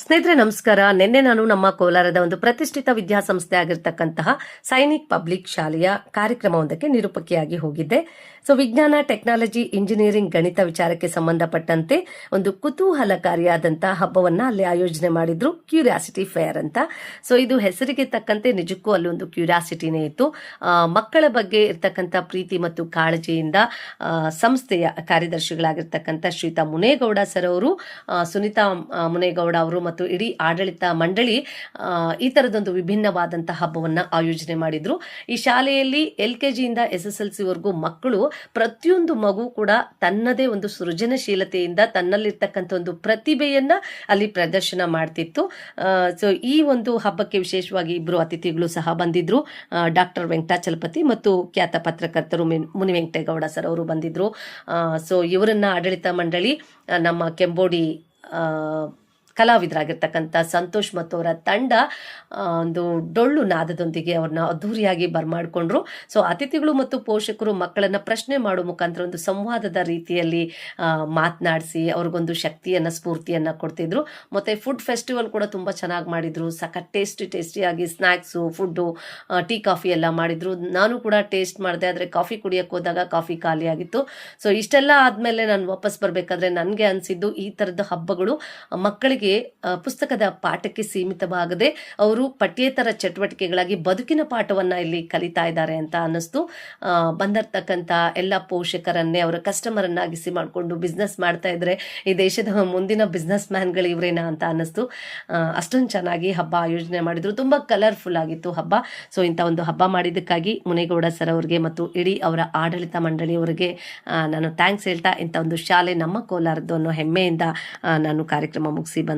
ಸ್ನೇಹಿತರೆ ನಮಸ್ಕಾರ. ನಿನ್ನೆ ನಾನು ನಮ್ಮ ಕೋಲಾರದ ಒಂದು ಪ್ರತಿಷ್ಠಿತ ವಿದ್ಯಾಸಂಸ್ಥೆ ಆಗಿರ್ತಕ್ಕಂತಹ ಸೈನಿಕ್ ಪಬ್ಲಿಕ್ ಶಾಲೆಯ ಕಾರ್ಯಕ್ರಮವೊಂದಕ್ಕೆ ನಿರೂಪಕಿಯಾಗಿ ಹೋಗಿದ್ದೆ. ಸೊ ವಿಜ್ಞಾನ, ಟೆಕ್ನಾಲಜಿ, ಇಂಜಿನಿಯರಿಂಗ್, ಗಣಿತ ವಿಚಾರಕ್ಕೆ ಸಂಬಂಧಪಟ್ಟಂತೆ ಒಂದು ಕುತೂಹಲಕಾರಿಯಾದಂತಹ ಹಬ್ಬವನ್ನ ಅಲ್ಲಿ ಆಯೋಜನೆ ಮಾಡಿದ್ರು, ಕ್ಯೂರಿಯಾಸಿಟಿ ಫೇರ್ ಅಂತ. ಸೊ ಇದು ಹೆಸರಿಗೆ ತಕ್ಕಂತೆ ನಿಜಕ್ಕೂ ಅಲ್ಲಿ ಒಂದು ಕ್ಯೂರಿಯಾಸಿಟಿನೇ ಇತ್ತು. ಮಕ್ಕಳ ಬಗ್ಗೆ ಇರ್ತಕ್ಕಂಥ ಪ್ರೀತಿ ಮತ್ತು ಕಾಳಜಿಯಿಂದ ಸಂಸ್ಥೆಯ ಕಾರ್ಯದರ್ಶಿಗಳಾಗಿರ್ತಕ್ಕಂಥ ಶ್ರೀತಾ ಮುನೇಗೌಡ ಸರ್ ಅವರು, ಸುನೀತಾ ಮುನೇಗೌಡ ಅವರು ಮತ್ತು ಇಡೀ ಆಡಳಿತ ಮಂಡಳಿ ಈ ತರದೊಂದು ವಿಭಿನ್ನವಾದಂತಹ ಹಬ್ಬವನ್ನ ಆಯೋಜನೆ ಮಾಡಿದ್ರು. ಈ ಶಾಲೆಯಲ್ಲಿ LKG ಇಂದ SSLC ವರೆಗೂ ಮಕ್ಕಳು, ಪ್ರತಿಯೊಂದು ಮಗು ಕೂಡ ತನ್ನದೇ ಒಂದು ಸೃಜನಶೀಲತೆಯಿಂದ ತನ್ನಲ್ಲಿರ್ತಕ್ಕಂಥ ಒಂದು ಪ್ರತಿಭೆಯನ್ನ ಅಲ್ಲಿ ಪ್ರದರ್ಶನ ಮಾಡ್ತಿತ್ತು. ಸೊ ಈ ಒಂದು ಹಬ್ಬಕ್ಕೆ ವಿಶೇಷವಾಗಿ ಇಬ್ಬರು ಅತಿಥಿಗಳು ಸಹ ಬಂದಿದ್ರು. ಡಾಕ್ಟರ್ ವೆಂಕಟಾಚಲಪತಿ ಮತ್ತು ಖ್ಯಾತ ಪತ್ರಕರ್ತರು ಮುನಿವೆಂಕಟೇಗೌಡ ಸರ್ ಅವರು ಬಂದಿದ್ರು. ಸೊ ಇವರನ್ನ ಆಡಳಿತ ಮಂಡಳಿ, ನಮ್ಮ ಕೆಂಬೋಡಿ ಕಲಾವಿದರಾಗಿರ್ತಕ್ಕಂಥ ಸಂತೋಷ್ ಮತ್ತು ಅವರ ತಂಡ ಒಂದು ಡೊಳ್ಳು ನಾದದೊಂದಿಗೆ ಅವ್ರನ್ನ ಅದ್ಧೂರಿಯಾಗಿ ಬರ್ಮಾಡ್ಕೊಂಡ್ರು. ಸೊ ಅತಿಥಿಗಳು ಮತ್ತು ಪೋಷಕರು ಮಕ್ಕಳನ್ನ ಪ್ರಶ್ನೆ ಮಾಡೋ ಮುಖಾಂತರ ಒಂದು ಸಂವಾದದ ರೀತಿಯಲ್ಲಿ ಮಾತನಾಡಿಸಿ ಅವ್ರಿಗೊಂದು ಶಕ್ತಿಯನ್ನ, ಸ್ಫೂರ್ತಿಯನ್ನ ಕೊಡ್ತಿದ್ರು. ಮತ್ತೆ ಫುಡ್ ಫೆಸ್ಟಿವಲ್ ಕೂಡ ತುಂಬಾ ಚೆನ್ನಾಗಿ ಮಾಡಿದ್ರು. ಸಖತ್ ಟೇಸ್ಟಿಯಾಗಿ ಸ್ನ್ಯಾಕ್ಸು, ಫುಡ್ಡು, ಟೀ, ಕಾಫಿ ಎಲ್ಲ ಮಾಡಿದ್ರು. ನಾನು ಕೂಡ ಟೇಸ್ಟ್ ಮಾಡಿದೆ, ಆದರೆ ಕಾಫಿ ಕುಡಿಯಕ್ಕೆ ಹೋದಾಗ ಕಾಫಿ ಖಾಲಿ ಆಗಿತ್ತು. ಸೊ ಇಷ್ಟೆಲ್ಲ ಆದ್ಮೇಲೆ ನಾನು ವಾಪಸ್ ಬರ್ಬೇಕಾದ್ರೆ ನನಗೆ ಅನ್ಸಿದ್ದು, ಈ ತರದ ಹಬ್ಬಗಳು ಮಕ್ಕಳಿಗೆ ಪುಸ್ತಕದ ಪಾಠಕ್ಕೆ ಸೀಮಿತವಾಗದೆ ಅವರು ಪಠ್ಯೇತರ ಚಟುವಟಿಕೆಗಳಾಗಿ ಬದುಕಿನ ಪಾಠವನ್ನ ಇಲ್ಲಿ ಕಲಿತಾ ಇದ್ದಾರೆ ಅಂತ ಅನ್ನಿಸ್ತು. ಬಂದಿರ್ತಕ್ಕಂಥ ಎಲ್ಲ ಪೋಷಕರನ್ನೇ ಅವರ ಕಸ್ಟಮರ್ ಅನ್ನಾಗಿಸಿ ಮಾಡಿಕೊಂಡು ಬಿಸ್ನೆಸ್ ಮಾಡ್ತಾ ಇದ್ರೆ ಈ ದೇಶದ ಮುಂದಿನ ಬಿಸ್ನೆಸ್ ಮ್ಯಾನ್ಗಳು ಇವರೇನಾ ಅಂತ ಅನ್ನಿಸ್ತು. ಅಷ್ಟೊಂದು ಚೆನ್ನಾಗಿ ಹಬ್ಬ ಆಯೋಜನೆ ಮಾಡಿದ್ರು. ತುಂಬಾ ಕಲರ್ಫುಲ್ ಆಗಿತ್ತು ಹಬ್ಬ. ಸೊ ಇಂಥ ಒಂದು ಹಬ್ಬ ಮಾಡಿದ್ದಕ್ಕಾಗಿ ಮುನೇಗೌಡ ಸರ್ ಅವರಿಗೆ ಮತ್ತು ಇಡೀ ಅವರ ಆಡಳಿತ ಮಂಡಳಿಯವರಿಗೆ ನಾನು ಥ್ಯಾಂಕ್ಸ್ ಹೇಳ್ತಾ, ಇಂಥ ಒಂದು ಶಾಲೆ ನಮ್ಮ ಕೋಲಾರದ್ದು ಅನ್ನೋ ಹೆಮ್ಮೆಯಿಂದ ನಾನು ಕಾರ್ಯಕ್ರಮ ಮುಗಿಸಿ ಬಂದೆ.